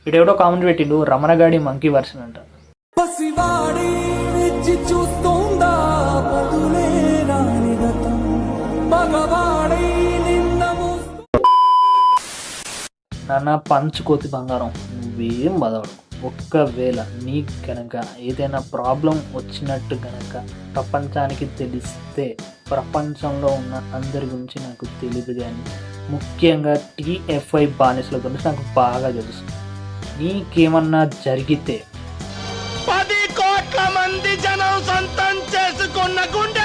ఇడెవడో comment పెట్టిండు రమణగాడి monkey version అంట. నాన్న పంచుకోతి బంగారం, నువ్వేం బదవడు. ఒక్కవేళ నీకు కనుక ఏదైనా ప్రాబ్లం వచ్చినట్టు కనుక ప్రపంచానికి తెలిస్తే ప్రపంచంలో ఉన్న అందరి గురించి నాకు తెలియదు, కానీ ముఖ్యంగా TFI బానిసల గురించి నాకు బాగా తెలుసు. నీకేమన్నా జరిగితే 10 కోట్ల మంది జనం సొంతం చేసుకున్న గుండె